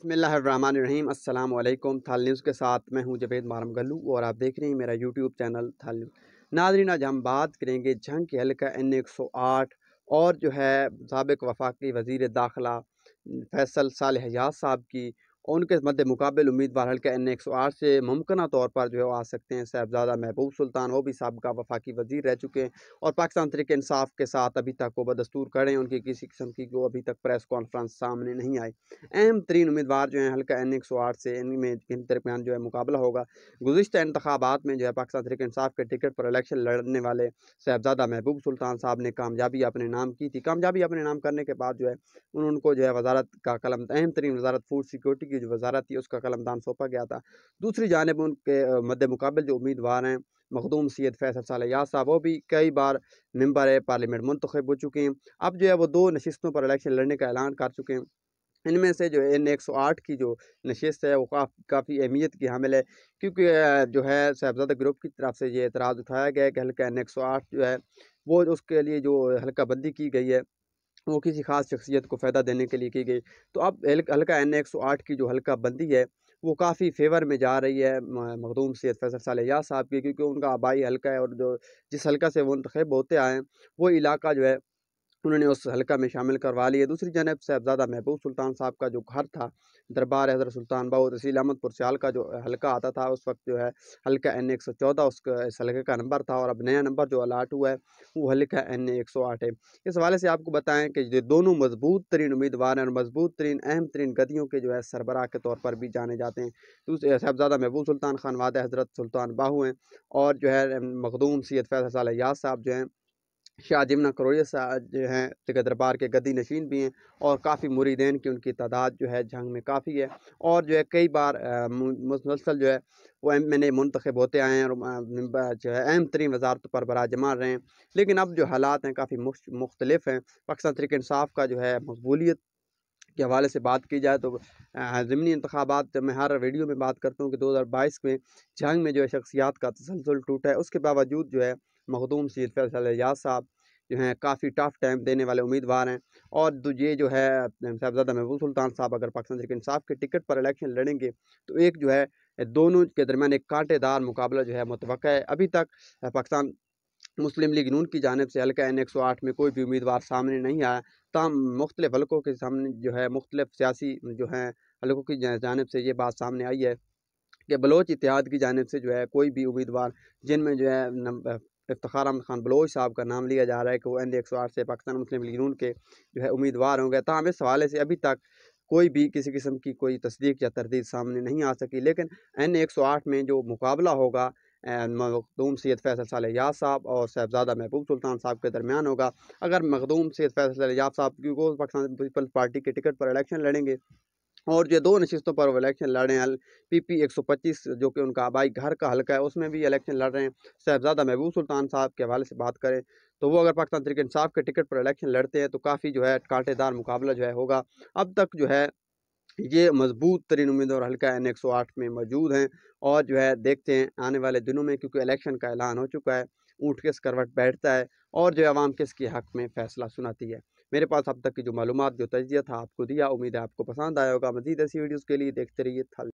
बिस्मिल्लाहिर्रहमानिर्रहीम अस्सलाम वालेकुम। थाल न्यूज़ के साथ मैं हूं जवेद मारम गल्लू और आप देख रहे हैं मेरा यूट्यूब चैनल थाल न्यूज़। नाज़रीन, आज हम बात करेंगे जंग के हल्का N108 और जो है साबिक वफाकी वज़ीर दाखिला फैसल सालेह हयात साहब की, और उनके मद्दे मुकाबिल उम्मीदवार हल्का N108 से मुमकिना तौर पर जो है आ सकते हैं साहिबजादा महबूब सुल्तान। वो भी साबिका वफाकी वज़ीर रह चुके हैं और पाकिस्तान तहरीक इंसाफ के साथ अभी तक वो बदस्तूर खड़े हैं। उनकी किसी किस्म की वो अभी तक प्रेस कॉन्फ्रेंस सामने नहीं आई। अहम तरीन उम्मीदवार जो हैं हल्का N108 से, इनमें इन दरमियान जो है मुकाबला होगा। गुज़िश्ता इंतखाबात में जो है पाकिस्तान तहरीक इंसाफ के टिकट पर इलेक्शन लड़ने वाले साहिबजादा महबूब सुल्तान साहब ने कामयाबी अपने नाम की थी। कामयाबी अपने नाम करने के बाद जो है उनको जो है वजारत का कलम, अहम तरीन वजारत फूड सिक्योरिटी की जो वजारत थी उसका कलमदान सौंपा गया था। दूसरी जानिब उनके मद्दे मुकाबल जो उम्मीदवार हैं मखदूम सैयद फैसल सालेह हयात साहब, वो भी कई बार मेंबर पार्लियामेंट मुंतखब हो चुके हैं। अब जो है वो 2 नशिस्तों पर इलेक्शन लड़ने का ऐलान कर चुके हैं। इनमें से जो N108 की जो नशिस्त है वो काफ़ी अहमियत की हामिल है, क्योंकि जो है साहिबजादा ग्रुप की तरफ से ये एतराज़ उठाया गया है कि हल्का N108 जो है वो उसके लिए जो हल्का बंदी की गई है वो किसी ख़ास शख्सियत को फ़ायदा देने के लिए की गई। तो अब हल्का N108 की जो हल्का बंदी है वो काफ़ी फ़ेवर में जा रही है मखदूम सैयद फैसल सालेह हयात साहब की, क्योंकि उनका आबाई हल्का है और जो जिस हल्का से वो मुंतखब होते आए हैं वो इलाका जो है उन्होंने उस हल्का में शामिल करवा लिया। दूसरी जानब साहिबजादा महबूब सुल्तान साहब का जो घर था, दरबार हज़रत सुल्तान बाहू तहसील अहमदपुर सियाल का जो हल्का आता था, उस वक्त जो है हल्का N114 उसका इस हल्के का नंबर था, और अब नया नंबर जो अलाट हुआ है वो हल्का N108 है। इस हवाले से आपको बताएं कि जो दोनों मजबूत तरीन उम्मीदवार हैं और मजबूत तरीन अहम तरीन गद्दियों के जो है सरबराह के तौर पर भी जाने जाते हैं। दूसरे साहिबजादा महबूब सुल्तान खान वाद हज़रत सुल्तान बाहू हैं, और जो है मखदूम सैयद फैसल सालेह हयात साहब जो हैं शाह जिमना करोड़िया साहब जो हैं जगह दरबार के गद्दी नशीन भी हैं, और काफ़ी मुरीदैन की उनकी तादाद जो है जंग में काफ़ी है, और जो है कई बार मुसलसल जो है वो MNA मुंतखब होते आए हैं और जो है अहम तरीन वजारतों पर बराजमान रहे हैं। लेकिन अब जो हालात हैं काफ़ी मुख्तलिफ हैं। पाकिस्तान तहरीक इंसाफ का जो है मकबूलियत के हवाले से बात की जाए तो ज़िमनी इंतखाबात, जब मैं हर वीडियो में बात करता हूँ कि 2022 में जंग में जो है शख्सियात का तसलसल टूटा है, उसके बावजूद जो है मखदूम सैयद फैसल हयात साहब जो हैं काफ़ी टफ टाइम देने वाले उम्मीदवार हैं। और ये जो है साहिबजादा महबूब सुल्तान साहब अगर पाकिस्तान तहरीक इंसाफ के टिकट पर इलेक्शन लड़ेंगे तो एक जो है दोनों के दरमियान एक कांटेदार मुकाबला जो है मुतवक्का है। अभी तक पाकिस्तान मुस्लिम लीग नून की जानिब से हल्का N108 में कोई भी उम्मीदवार सामने नहीं आया। ताहम मुख्तलिफ हलकों के सामने जो है मुख्तलिफ सियासी जो हैं हलकों की जानिब से ये बात सामने आई है कि बलोच इत्तेहाद की जानिब से जो है कोई भी उम्मीदवार, जिनमें जो है इफ्तिखार अहमद खान बलोच साहब का नाम लिया जा रहा है कि वो N108 से पाकिस्तान मुस्लिम लीग नून के जो है उम्मीदवार होंगे। ताहम इस हवाले से अभी तक कोई भी किसी किस्म की कोई तस्दीक या तरदीद सामने नहीं आ सकी। लेकिन N108 में जो मुकाबला होगा मखदूम सैयद फैसल सालेह हयात साहब और साहिबजादा महबूब सुल्तान साहब के दरमियान होगा। अगर मखदूम सैयद फैसल सालेह हयात साहब, क्योंकि वो पाकिस्तान पीपल्स पार्टी के टिकट पर इलेक्शन लड़ेंगे और जो 2 नशिस्तों पर वो इलेक्शन लड़ रहे हैं, PP 125 जो कि उनका आबाई घर का हल्का है उसमें भी इलेक्शन लड़ रहे हैं। साहिबजादा महबूब सुल्तान साहब के हवाले से बात करें तो वो अगर पाकिस्तान तहरीक इंसाफ के टिकट पर इलेक्शन लड़ते हैं तो काफ़ी जो है कांटेदार मुकाबला जो है होगा। अब तक जो है ये मजबूत तरीन उम्मीदवार हल्का N108 में मौजूद हैं, और जो है देखते हैं आने वाले दिनों में, क्योंकि इलेक्शन का ऐलान हो चुका है, ऊँट किस करवट बैठता है और जो है अवाम किसके हक़ में फ़ैसला सुनाती है। मेरे पास अब तक की जो मालूमात, जो तजिया था आपको दिया, उम्मीद है आपको पसंद आया होगा। मज़ीद ऐसी वीडियोज़ के लिए देखते रहिए थाल।